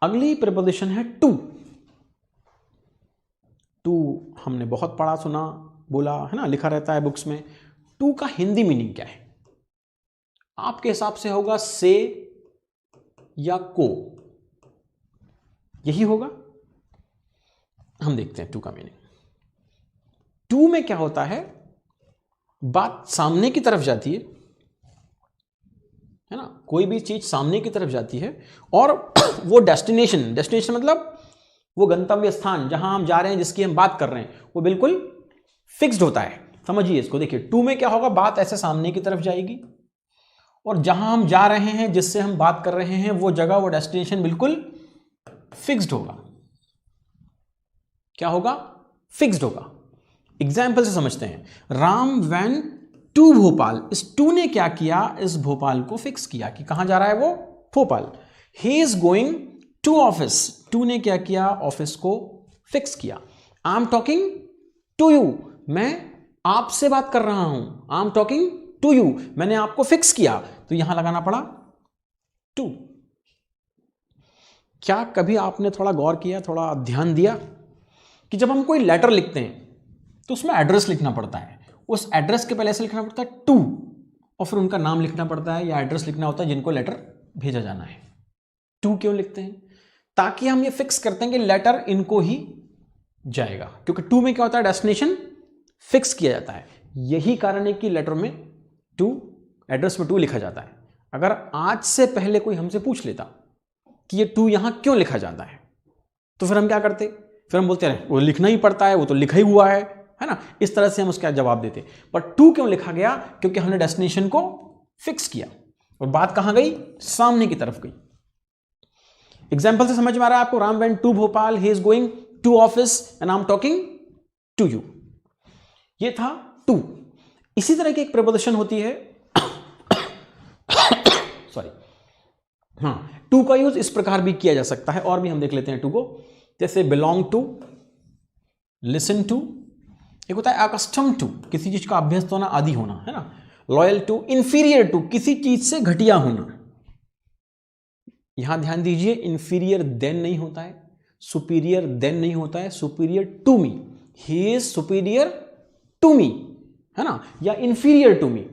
अगली प्रीपोजिशन है to. To हमने बहुत पढ़ा सुना बोला है ना, लिखा रहता है बुक्स में। टू का हिंदी मीनिंग क्या है आपके हिसाब से? होगा से या को, यही होगा। हम देखते हैं टू का मीनिंग। टू में क्या होता है, बात सामने की तरफ जाती है ना, कोई भी चीज सामने की तरफ जाती है और वो डेस्टिनेशन मतलब वो गंतव्य स्थान जहां हम जा रहे हैं, जिसकी हम बात कर रहे हैं, वो बिल्कुल फिक्स्ड होता है। समझिए इसको, देखिए टू में क्या होगा, बात ऐसे सामने की तरफ जाएगी और जहां हम जा रहे हैं, जिससे हम बात कर रहे हैं, वो जगह, वो डेस्टिनेशन बिल्कुल फिक्स्ड होगा। क्या होगा? फिक्स्ड होगा। एग्जाम्पल से समझते हैं। Ram went to Bhopal. इस टू ने क्या किया, इस भोपाल को फिक्स किया कि कहां जा रहा है वो, Bhopal. He is going to office. To ने क्या किया, ऑफिस को फिक्स किया। I am talking to you. मैं आपसे बात कर रहा हूं। I am talking to you, मैंने आपको फिक्स किया, तो यहां लगाना पड़ा टू। क्या कभी आपने थोड़ा गौर किया, थोड़ा ध्यान दिया कि जब हम कोई लेटर लिखते हैं तो उसमें एड्रेस लिखना पड़ता है, उस एड्रेस के पहले ऐसे लिखना पड़ता है टू, और फिर उनका नाम लिखना पड़ता है या एड्रेस लिखना होता है जिनको लेटर भेजा जाना है। टू क्यों लिखते हैं? ताकि हम ये फिक्स करते हैं कि लेटर इनको ही जाएगा, क्योंकि टू में क्या होता है, डेस्टिनेशन फिक्स किया जाता है। यही कारण है कि लेटर में टू, एड्रेस में टू लिखा जाता है। अगर आज से पहले कोई हमसे पूछ लेता कि ये टू यहां क्यों लिखा जाता है, तो फिर हम क्या करते, फिर हम बोलते हैं वो लिखना ही पड़ता है, वो तो लिखा ही हुआ है ना। इस तरह से हम उसका जवाब देते। पर टू क्यों लिखा गया? क्योंकि हमने डेस्टिनेशन को फिक्स किया और बात कहां गई, सामने की तरफ गई। एग्जाम्पल से समझ में आ रहा है आपको? Ram went to Bhopal, he is going to office and I am talking to you. ये था टू। इसी तरह की एक प्रीपोजिशन होती है सॉरी, हाँ, टू का यूज इस प्रकार भी किया जा सकता है, और भी हम देख लेते हैं टू को। जैसे बिलोंग टू, लिसन टू, एक होता है अकस्टम टू, किसी चीज का अभ्यस्त होना, आदि होना, है ना। लॉयल टू, इंफीरियर टू, किसी चीज से घटिया होना। यहां ध्यान दीजिए, इंफीरियर देन नहीं होता है, सुपीरियर देन नहीं होता है, superior to me. He is superior to me, है ना, या inferior to me.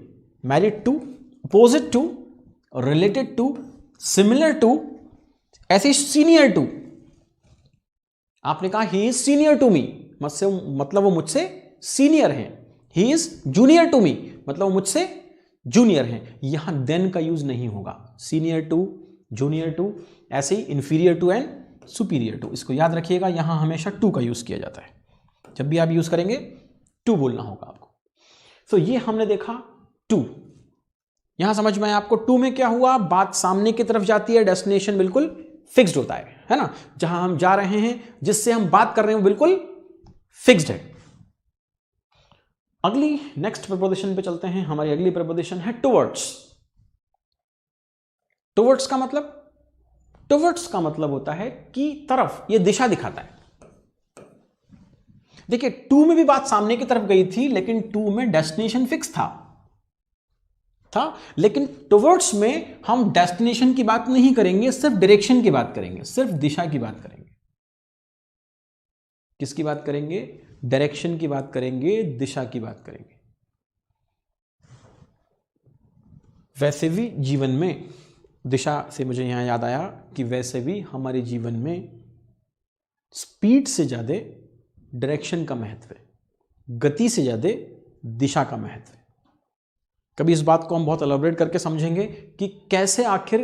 Married to, opposite to, related to, similar to, ऐसे सीनियर टू। आपने कहा he is senior to me, मतलब वो मुझसे सीनियर हैं। He is junior to me, मतलब वो मुझसे जूनियर हैं। यहां देन का यूज नहीं होगा। सीनियर टू, जूनियर टू, ऐसे ही inferior to and superior to. इसको याद रखिएगा, यहां हमेशा टू का यूज किया जाता है। जब भी आप यूज करेंगे टू बोलना होगा आपको। तो ये हमने देखा टू। यहां समझ में आया आपको? टू में क्या हुआ, बात सामने की तरफ जाती है, डेस्टिनेशन बिल्कुल फिक्स्ड होता है ना। जहां हम जा रहे हैं, जिससे हम बात कर रहे हैं, वो बिल्कुल फिक्स्ड है। अगली नेक्स्ट प्रीपोजिशन पे चलते हैं। हमारी अगली प्रीपोजिशन है टुवर्ड्स। टुवर्ड्स का मतलब, टुवर्ड्स का मतलब होता है कि तरफ, ये दिशा दिखाता है। देखिए टू में भी बात सामने की तरफ गई थी, लेकिन टू में डेस्टिनेशन फिक्स था, लेकिन टुवर्ड्स में हम डेस्टिनेशन की बात नहीं करेंगे, सिर्फ डायरेक्शन की बात करेंगे, सिर्फ दिशा की बात करेंगे। किसकी बात करेंगे? डायरेक्शन की बात करेंगे, दिशा की बात करेंगे। वैसे भी जीवन में, दिशा से मुझे यहां याद आया कि वैसे भी हमारे जीवन में स्पीड से ज्यादा डायरेक्शन का महत्व है, गति से ज्यादा दिशा का महत्व है। कभी इस बात को हम बहुत एलैबोरेट करके समझेंगे कि कैसे आखिर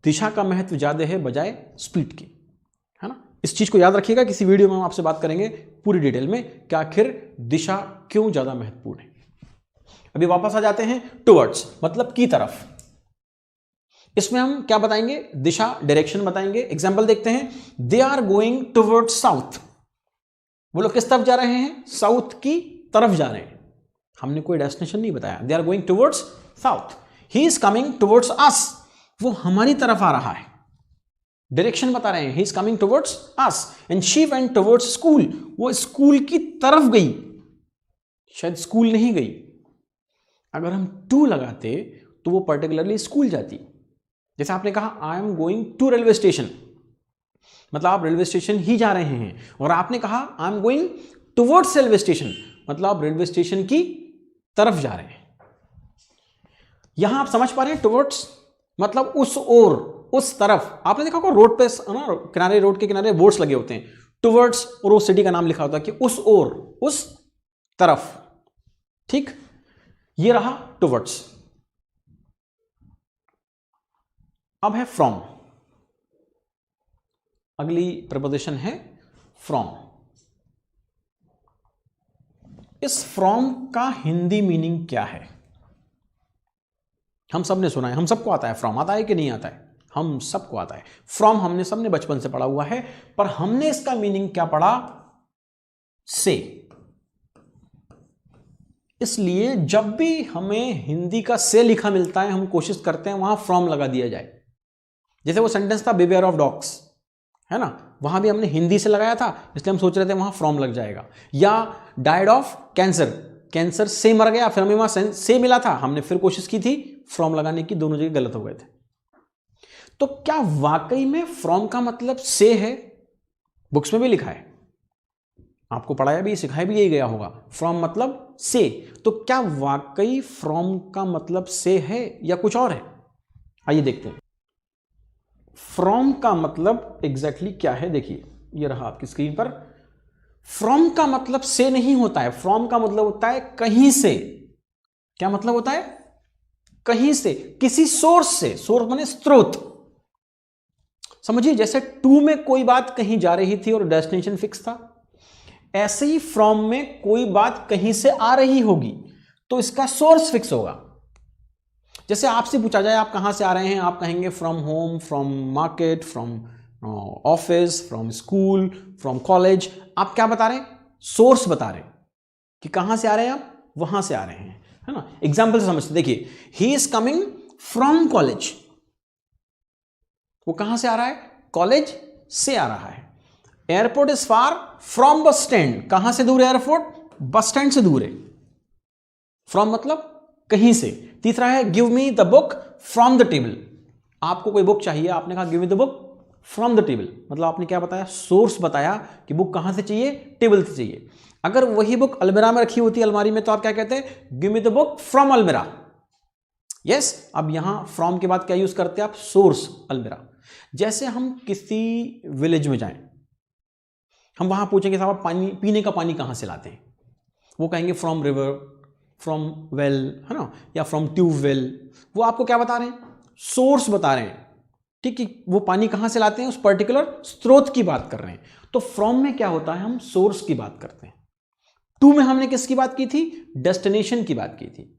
दिशा का महत्व ज्यादा है बजाय स्पीड की, है ना। इस चीज को याद रखिएगा, किसी वीडियो में हम आपसे बात करेंगे पूरी डिटेल में कि आखिर दिशा क्यों ज्यादा महत्वपूर्ण है। अभी वापस आ जाते हैं। टुवर्ड्स मतलब की तरफ। इसमें हम क्या बताएंगे? दिशा, डायरेक्शन बताएंगे। एग्जाम्पल देखते हैं। They are going towards south. वो लोग किस तरफ जा रहे हैं? साउथ की तरफ जा रहे हैं। हमने कोई डेस्टिनेशन नहीं बताया। They are going towards south. He is coming towards us. वो हमारी तरफ आ रहा है। डायरेक्शन बता रहे हैं। He is coming towards us and she went towards school. वो स्कूल की तरफ गई, शायद स्कूल नहीं गई। अगर हम टू लगाते तो वो पर्टिकुलरली स्कूल जाती। जैसे आपने कहा I am going to railway station, मतलब आप रेलवे स्टेशन ही जा रहे हैं, और आपने कहा I am going towards railway station, मतलब आप रेलवे स्टेशन की तरफ जा रहे हैं। यहां आप समझ पा रहे हैं, टुवर्ड्स मतलब उस ओर, उस तरफ। आपने देखा होगा रोड पे ना, किनारे, रोड के किनारे बोर्ड्स लगे होते हैं, टुवर्ड्स, और उस सिटी का नाम लिखा होता है कि उस ओर, उस तरफ। ठीक, ये रहा टुवर्ड्स। अब है फ्रॉम, अगली प्रपोजिशन है फ्रॉम। इस फ्रॉम का हिंदी मीनिंग क्या है? हम सब ने सुना है, हम सबको आता है फ्रॉम, आता है कि नहीं आता है? हम सबको आता है फ्रॉम, हमने सबने बचपन से पढ़ा हुआ है, पर हमने इसका मीनिंग क्या पढ़ा? से। इसलिए जब भी हमें हिंदी का से लिखा मिलता है, हम कोशिश करते हैं वहां फ्रॉम लगा दिया जाए। जैसे वो सेंटेंस था बिवेयर ऑफ डॉग्स, है ना, वहां भी हमने हिंदी से लगाया था, इसलिए हम सोच रहे थे वहां फ्रॉम लग जाएगा। या डाइड ऑफ कैंसर, कैंसर से मर गया, फिर हमें वहां से मिला था, हमने फिर कोशिश की थी फ्रॉम लगाने की, दोनों जगह गलत हो गए थे। तो क्या वाकई में फ्रॉम का मतलब से है? बुक्स में भी लिखा है, आपको पढ़ाया भी, सिखाया भी यही गया होगा, फ्रॉम मतलब से। तो क्या वाकई फ्रॉम का मतलब से है या कुछ और है? आइए देखते हैं फ्रॉम का मतलब एग्जैक्टली क्या है। देखिए, ये रहा आपकी स्क्रीन पर। फ्रॉम का मतलब से नहीं होता है, फ्रॉम का मतलब होता है कहीं से। क्या मतलब होता है? कहीं से, किसी सोर्स से। सोर्स माने स्रोत। समझिए, जैसे टू में कोई बात कहीं जा रही थी और डेस्टिनेशन फिक्स था, ऐसे ही फ्रॉम में कोई बात कहीं से आ रही होगी तो इसका सोर्स फिक्स होगा। जैसे आपसे पूछा जाए आप कहां से आ रहे हैं, आप कहेंगे from home, from market, from office, from school, from college. आप क्या बता रहे हैं? सोर्स बता रहे हैं कि कहां से आ रहे हैं आप, वहां से आ रहे हैं, है ना। एग्जाम्पल से समझते, देखिए, ही इज कमिंग फ्रॉम कॉलेज, वो कहां से आ रहा है? कॉलेज से आ रहा है। Airport is far from bus stand, कहां से दूर है एयरपोर्ट? बस स्टैंड से दूर है। फ्रॉम मतलब कहीं से। तीसरा है give me the book from the table, आपको कोई बुक चाहिए, आपने कहा give me the book from the table, मतलब आपने क्या बताया? सोर्स बताया कि बुक कहां से चाहिए? टेबल से चाहिए। अगर वही बुक अलमीरा में रखी होती, अलमारी में, तो आप क्या कहते हैं? Give me the book from अलमीरा। यस, अब यहां फ्रॉम के बाद क्या यूज करते हैं आप? सोर्स, अलमीरा। जैसे हम किसी विलेज में जाएं, हम वहां पूछेंगे साहब पानी, पीने का पानी कहां से लाते हैं? वो कहेंगे फ्रॉम रिवर, फ्रॉम वेल, है ना, या फ्रॉम ट्यूबवेल। वो आपको क्या बता रहे हैं? सोर्स बता रहे हैं। ठीक है, वो पानी कहां से लाते हैं? उस पर्टिकुलर स्रोत की बात कर रहे हैं। तो फ्रॉम में क्या होता है? हम सोर्स की बात करते हैं। टू में हमने किसकी बात की थी? डेस्टिनेशन की बात की थी।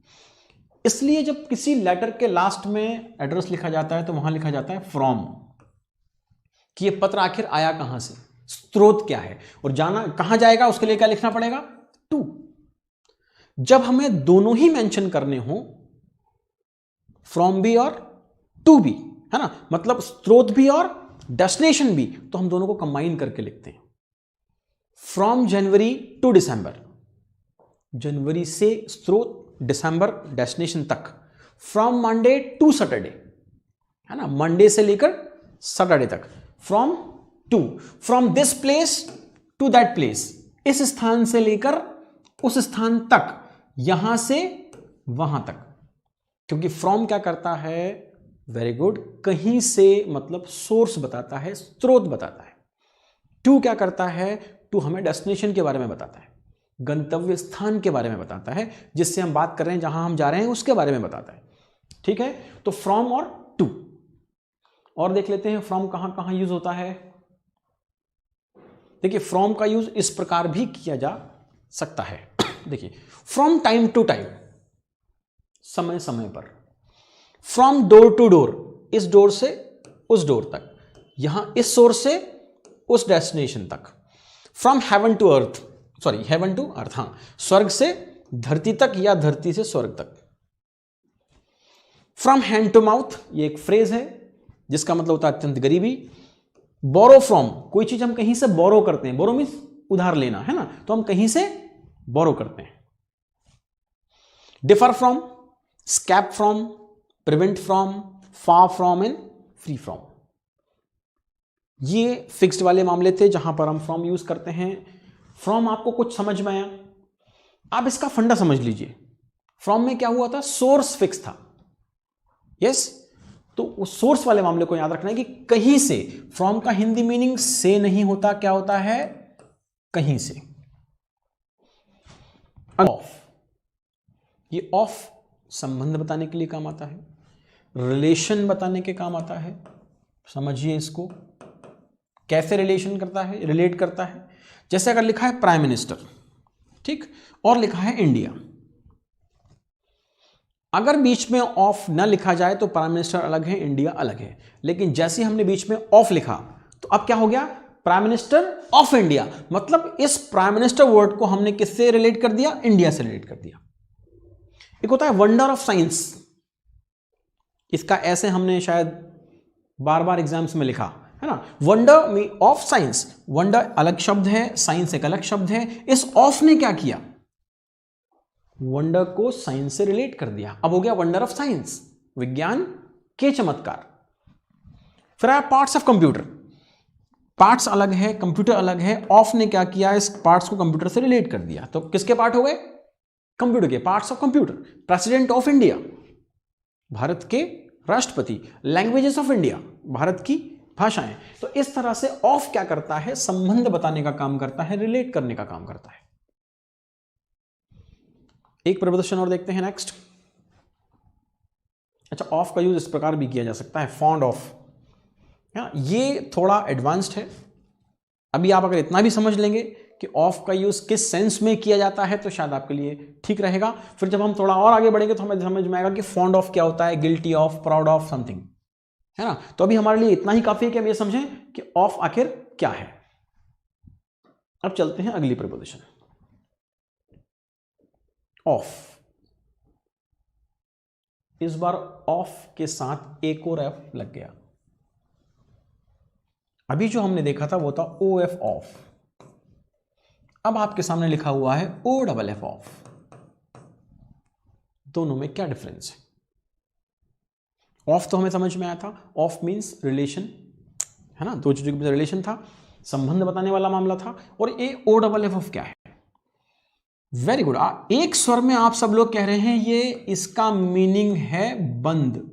इसलिए जब किसी लेटर के लास्ट में एड्रेस लिखा जाता है तो वहां लिखा जाता है फ्रॉम, कि ये पत्र आखिर आया कहां से, स्रोत क्या है, और जाना कहां जाएगा उसके लिए क्या लिखना पड़ेगा? टू। जब हमें दोनों ही मेंशन करने हो, फ्रॉम भी और टू भी, है ना, मतलब स्रोत भी और डेस्टिनेशन भी, तो हम दोनों को कंबाइन करके लिखते हैं। फ्रॉम जनवरी टू दिसंबर, जनवरी से स्रोत, दिसंबर डेस्टिनेशन तक। फ्रॉम मंडे टू सैटरडे, है ना, मंडे से लेकर सैटरडे तक। From to, from this place to that place, इस स्थान से लेकर उस स्थान तक, यहां से वहां तक। क्योंकि फ्रॉम क्या करता है? वेरी गुड, कहीं से मतलब सोर्स बताता है, स्रोत बताता है। टू क्या करता है? टू हमें डेस्टिनेशन के बारे में बताता है, गंतव्य स्थान के बारे में बताता है, जिससे हम बात कर रहे हैं, जहां हम जा रहे हैं उसके बारे में बताता है। ठीक है, तो फ्रॉम और टू। और देख लेते हैं फ्रॉम कहां कहां यूज होता है। देखिए, फ्रॉम का यूज इस प्रकार भी किया जा सकता है। देखिए, फ्रॉम टाइम टू टाइम, समय समय पर। फ्रॉम डोर टू डोर, इस डोर से उस डोर तक, यहां इस सोर्स से उस डेस्टिनेशन तक। From heaven to earth, sorry heaven to earth, हां, स्वर्ग से धरती तक या धरती से स्वर्ग तक। फ्रॉम हैंड टू माउथ, ये एक फ्रेज है जिसका मतलब होता है अत्यंत गरीबी। बोरो फ्रॉम, कोई चीज हम कहीं से बोरो करते हैं, बोरो मीन्स उधार लेना, है ना, तो हम कहीं से बोरो करते हैं। Differ from, escape from, prevent from, far from and free from. ये फिक्स्ड वाले मामले थे जहां पर हम फ्रॉम यूज करते हैं। फ्रॉम आपको कुछ समझ में आया? आप इसका फंडा समझ लीजिए। फ्रॉम में क्या हुआ था? सोर्स फिक्स था। यस, तो उस सोर्स वाले मामले को याद रखना है कि कहीं से। फ्रॉम का हिंदी मीनिंग से नहीं होता, क्या होता है? कहीं से। ऑफ, ये ऑफ संबंध बताने के लिए काम आता है, रिलेशन बताने के काम आता है। समझिए इसको कैसे रिलेशन करता है, रिलेट करता है। जैसे अगर लिखा है प्राइम मिनिस्टर, ठीक, और लिखा है इंडिया, अगर बीच में ऑफ ना लिखा जाए तो प्राइम मिनिस्टर अलग है, इंडिया अलग है। लेकिन जैसे हमने बीच में ऑफ लिखा तो अब क्या हो गया? Prime minister of India. मतलब इस प्राइम मिनिस्टर वर्ड को हमने किससे रिलेट कर दिया? इंडिया से रिलेट कर दिया। एक होता है वंडर ऑफ साइंस, इसका ऐसे हमने शायद बार बार एग्जाम्स में लिखा है ना, वंडर ऑफ साइंस। वंडर अलग शब्द है, साइंस एक अलग शब्द है। इस ऑफ ने क्या किया? वंडर को साइंस से रिलेट कर दिया, अब हो गया वंडर ऑफ साइंस, विज्ञान के चमत्कार। फिर आया पार्ट्स ऑफ कंप्यूटर। पार्ट्स अलग है, कंप्यूटर अलग है। ऑफ ने क्या किया? इस पार्ट्स को कंप्यूटर से रिलेट कर दिया। तो किसके पार्ट हो गए? कंप्यूटर के। Parts of computer, president of India, Bharat के राष्ट्रपति, लैंग्वेजेस ऑफ इंडिया, भारत की भाषाएं। तो इस तरह से ऑफ क्या करता है? संबंध बताने का काम करता है, रिलेट करने का काम करता है। एक प्रदर्शन और देखते हैं नेक्स्ट। अच्छा, ऑफ का यूज इस प्रकार भी किया जा सकता है, फॉन्ड ऑफ। ये थोड़ा एडवांस्ड है। अभी आप अगर इतना भी समझ लेंगे कि ऑफ का यूज किस सेंस में किया जाता है तो शायद आपके लिए ठीक रहेगा। फिर जब हम थोड़ा और आगे बढ़ेंगे तो हमें समझ में आएगा कि फॉन्ड ऑफ क्या होता है, guilty of, proud of, something, है ना। तो अभी हमारे लिए इतना ही काफी है कि हम ये समझें कि ऑफ आखिर क्या है। अब चलते हैं अगली प्रपोजिशन, ऑफ। इस बार ऑफ के साथ एक और एफ लग गया। अभी जो हमने देखा था वो था ओ एफ ऑफ, अब आपके सामने लिखा हुआ है ओ डबल एफ ऑफ। दोनों में क्या डिफरेंस है? ऑफ तो हमें समझ में आया था, ऑफ मींस रिलेशन, है ना, दो चीजों के बीच रिलेशन था, संबंध बताने वाला मामला था। और ये ओ डबल एफ ऑफ क्या है? वेरी गुड, एक स्वर में आप सब लोग कह रहे हैं ये इसका मीनिंग है बंद।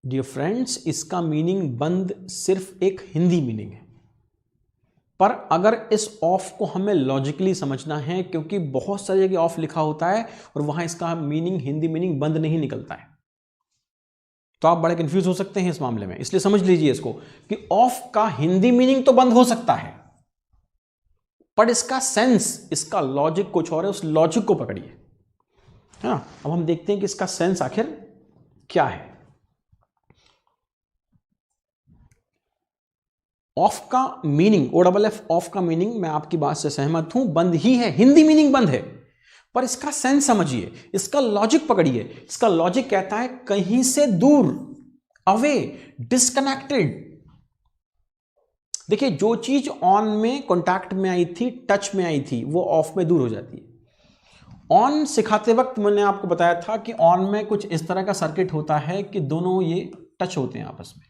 डियर फ्रेंड्स, इसका मीनिंग बंद सिर्फ एक हिंदी मीनिंग है। पर अगर इस ऑफ को हमें लॉजिकली समझना है, क्योंकि बहुत सारी जगह ऑफ लिखा होता है और वहां इसका मीनिंग, हिंदी मीनिंग बंद नहीं निकलता है, तो आप बड़े कंफ्यूज हो सकते हैं इस मामले में। इसलिए समझ लीजिए इसको कि ऑफ का हिंदी मीनिंग तो बंद हो सकता है, पर इसका सेंस, इसका लॉजिक कुछ और है। उस लॉजिक को पकड़िए, है ना। अब हम देखते हैं कि इसका सेंस आखिर क्या है। ऑफ का meaning, O double F off का मीनिंग, मैं आपकी बात से सहमत हूं, बंद ही है, हिंदी मीनिंग बंद है। पर इसका सेंस समझिए, इसका लॉजिक पकड़िए। इसका लॉजिक कहता है कहीं से दूर, अवे, डिस्कनेक्टेड। देखिए, जो चीज ऑन में कांटेक्ट में आई थी, टच में आई थी, वो ऑफ में दूर हो जाती है। ऑन सिखाते वक्त मैंने आपको बताया था कि ऑन में कुछ इस तरह का सर्किट होता है कि दोनों ये टच होते हैं आपस में।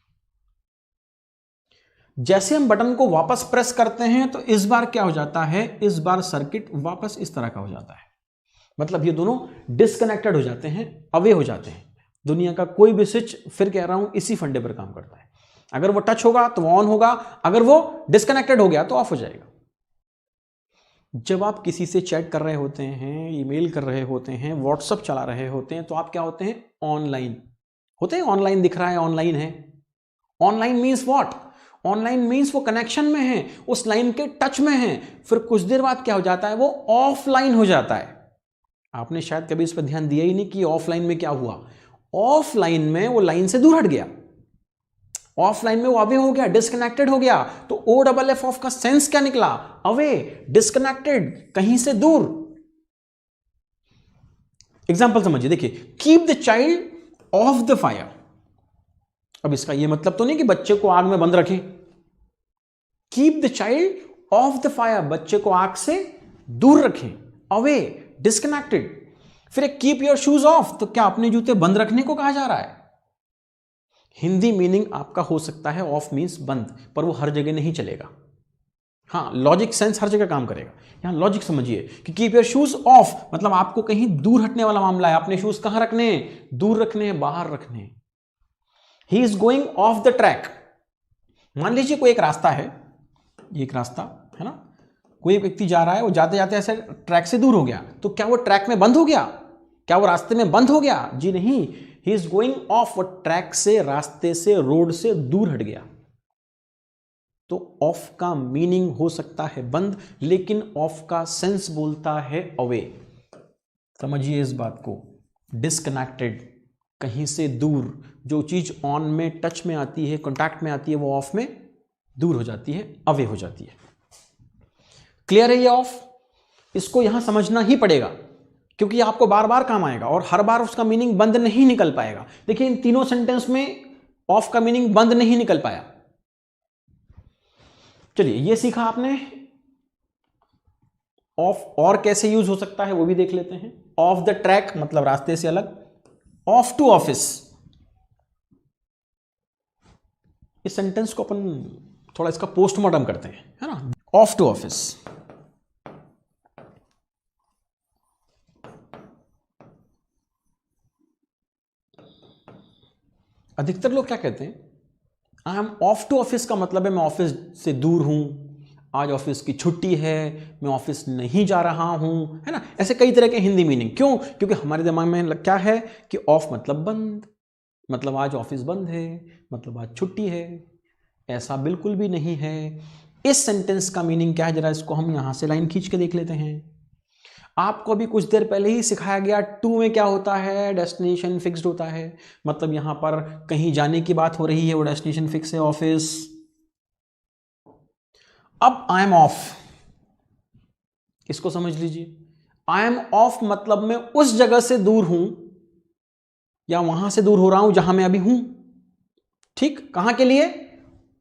जैसे हम बटन को वापस प्रेस करते हैं तो इस बार क्या हो जाता है? इस बार सर्किट वापस इस तरह का हो जाता है। मतलब ये दोनों डिस्कनेक्टेड हो जाते हैं, अवे हो जाते हैं। दुनिया का कोई भी स्विच, फिर कह रहा हूं, इसी फंडे पर काम करता है। अगर वो टच होगा तो वो ऑन होगा, अगर वो डिस्कनेक्टेड हो गया तो ऑफ हो जाएगा। जब आप किसी से चैट कर रहे होते हैं, ईमेल कर रहे होते हैं, व्हाट्सएप चला रहे होते हैं, तो आप क्या होते हैं? ऑनलाइन होते हैं। ऑनलाइन दिख रहा है, ऑनलाइन है। Online means what? Online means वो कनेक्शन में है, उस लाइन के टच में है। फिर कुछ देर बाद क्या हो जाता है? वो ऑफलाइन हो जाता है। आपने शायद कभी इस पर ध्यान दिया ही नहीं कि ऑफलाइन में क्या हुआ। ऑफलाइन में वो लाइन से दूर हट गया, ऑफलाइन में वो अवे हो गया, डिस्कनेक्टेड हो गया। तो ओ डबल एफ ऑफ का सेंस क्या निकला? अवे, डिस्कनेक्टेड, कहीं से दूर। एग्जाम्पल समझिए, देखिए, keep the child of the fire. अब इसका यह मतलब तो नहीं कि बच्चे को आग में बंद रखें। Keep the child of the fire, बच्चे को आग से दूर रखें, अवे, डिस्कनेक्टेड। फिर एक कीप योर शूज ऑफ, तो क्या अपने जूते बंद रखने को कहा जा रहा है? हिंदी मीनिंग आपका हो सकता है ऑफ मीन्स बंद, पर वो हर जगह नहीं चलेगा। हाँ, लॉजिक सेंस हर जगह काम करेगा। यहाँ लॉजिक समझिए कि कीप योर शूज ऑफ मतलब आपको कहीं दूर हटने वाला मामला है। अपने शूज कहाँ रखने हैं? दूर रखने हैं, बाहर रखने हैं। He is going of the track. मान लीजिए कोई एक रास्ता है, ये एक रास्ता है ना, कोई व्यक्ति जा रहा है, वो जाते जाते ऐसे ट्रैक से दूर हो गया, तो क्या वो ट्रैक में बंद हो गया? क्या वो रास्ते में बंद हो गया? जी नहीं, ही इज गोइंग ऑफ, वो ट्रैक से, रास्ते से, रोड से दूर हट गया। तो ऑफ का मीनिंग हो सकता है बंद, लेकिन ऑफ का सेंस बोलता है अवे। समझिए इस बात को, डिस्कनेक्टेड, कहीं से दूर। जो चीज ऑन में, टच में आती है, कॉन्टैक्ट में आती है, वो ऑफ में दूर हो जाती है, अवे हो जाती है। क्लियर है ये ऑफ? इसको यहां समझना ही पड़ेगा, क्योंकि आपको बार बार काम आएगा और हर बार उसका मीनिंग बंद नहीं निकल पाएगा। देखिए इन तीनों सेंटेंस में ऑफ का मीनिंग बंद नहीं निकल पाया। चलिए ये सीखा आपने। ऑफ और कैसे यूज हो सकता है वो भी देख लेते हैं। ऑफ द ट्रैक मतलब रास्ते से अलग। ऑफ टू ऑफिस, इस सेंटेंस को अपन थोड़ा इसका पोस्टमार्टम करते हैं, है ना। ऑफ टू ऑफिस, अधिकतर लोग क्या कहते हैं, I am off to office का मतलब है मैं ऑफिस से दूर हूं, आज ऑफिस की छुट्टी है, मैं ऑफिस नहीं जा रहा हूं, है ना। ऐसे कई तरह के हिंदी मीनिंग। क्यों? क्योंकि हमारे दिमाग में क्या है कि ऑफ मतलब बंद, मतलब आज ऑफिस बंद है, मतलब आज छुट्टी है। ऐसा बिल्कुल भी नहीं है। इस सेंटेंस का मीनिंग क्या है, जरा इसको हम यहां से लाइन खींच के देख लेते हैं। आपको अभी कुछ देर पहले ही सिखाया गया, टू में क्या होता है, डेस्टिनेशन फिक्स्ड होता है। मतलब यहां पर कहीं जाने की बात हो रही है, वो डेस्टिनेशन फिक्स है, ऑफिस। अब आई एम ऑफ, इसको समझ लीजिए। आई एम ऑफ मतलब मैं उस जगह से दूर हूं, या वहां से दूर हो रहा हूं जहां मैं अभी हूं। ठीक, कहां के लिए?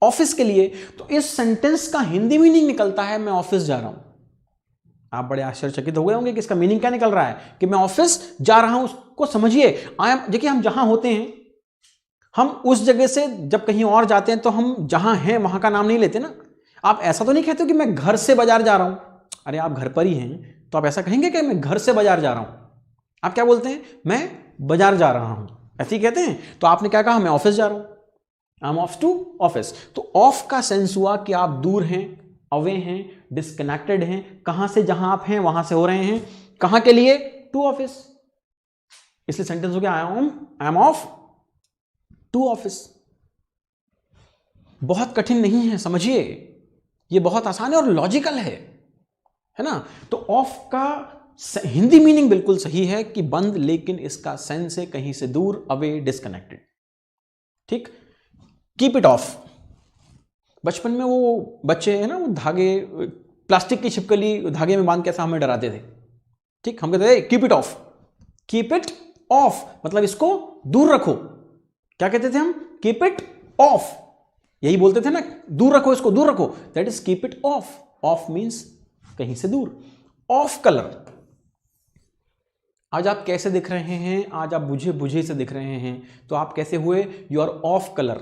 ऑफिस के लिए। तो इस सेंटेंस का हिंदी मीनिंग निकलता है मैं ऑफिस जा रहा हूं। आप बड़े आश्चर्यचकित हो गए होंगे कि इसका मीनिंग क्या निकल रहा है, कि मैं ऑफिस जा रहा हूं। उसको समझिए। आई एम, देखिए हम जहां होते हैं, हम उस जगह से जब कहीं और जाते हैं तो हम जहां हैं वहां का नाम नहीं लेते ना। आप ऐसा तो नहीं कहते हो कि मैं घर से बाजार जा रहा हूं। अरे आप घर पर ही हैं तो आप ऐसा कहेंगे कि मैं घर से बाजार जा रहा हूं। आप क्या बोलते हैं? मैं बाजार जा रहा हूं, ऐसे ही कहते हैं। तो आपने क्या कहा? मैं ऑफिस जा रहा हूं, I am off to office. तो ऑफ का सेंस हुआ कि आप दूर हैं, अवे हैं, डिस्कनेक्टेड हैं। कहां से? जहां आप हैं वहां से हो रहे हैं। कहां के लिए? To office. इसलिए सेंटेंस हो गया I am off to office. बहुत कठिन नहीं है, समझिए, ये बहुत आसान है और लॉजिकल है ना। तो ऑफ का हिंदी मीनिंग बिल्कुल सही है कि बंद, लेकिन इसका सेंस है कहीं से दूर, अवे, डिस्कनेक्टेड। ठीक। कीप इट ऑफ, बचपन में वो बच्चे है ना, वो धागे, प्लास्टिक की छिपकली धागे में बांध के ऐसा हमें डराते थे। ठीक, हम कहते थे keep it of. Keep it of मतलब इसको दूर रखो। क्या कहते थे हम? कीप इट ऑफ, यही बोलते थे ना, दूर रखो इसको, दूर रखो, that is keep it of. Of means कहीं से दूर। ऑफ कलर, आज आप कैसे दिख रहे हैं? आज आप बुझे बुझे से दिख रहे हैं। तो आप कैसे हुए? यू आर ऑफ कलर,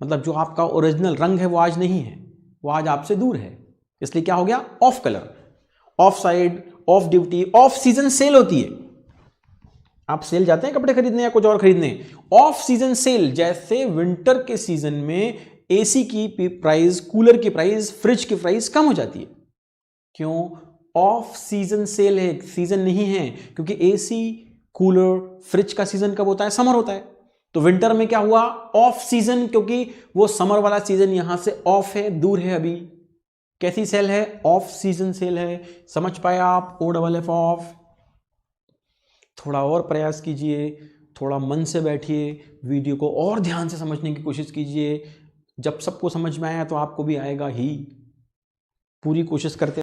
मतलब जो आपका ओरिजिनल रंग है वो आज नहीं है, वो आज आपसे दूर है, इसलिए क्या हो गया? Of colour. Of side, of duty, off season cell होती है। आप सेल जाते हैं कपड़े खरीदने या कुछ और खरीदने, ऑफ सीजन सेल। जैसे विंटर के सीजन में एसी की प्राइस, कूलर की प्राइस, फ्रिज की प्राइस कम हो जाती है। क्यों? ऑफ सीजन सेल है, सीजन नहीं है। क्योंकि एसी, कूलर, फ्रिज का सीजन कब होता है? समर होता है। तो विंटर में क्या हुआ? ऑफ सीजन, क्योंकि वो समर वाला सीजन यहां से ऑफ है, दूर है अभी। कैसी सेल है? ऑफ सीजन सेल है। समझ पाए आप? OFF of. थोड़ा और प्रयास कीजिए, थोड़ा मन से बैठिए, वीडियो को और ध्यान से समझने की कोशिश कीजिए। जब सबको समझ में आया तो आपको भी आएगा ही। पूरी कोशिश करते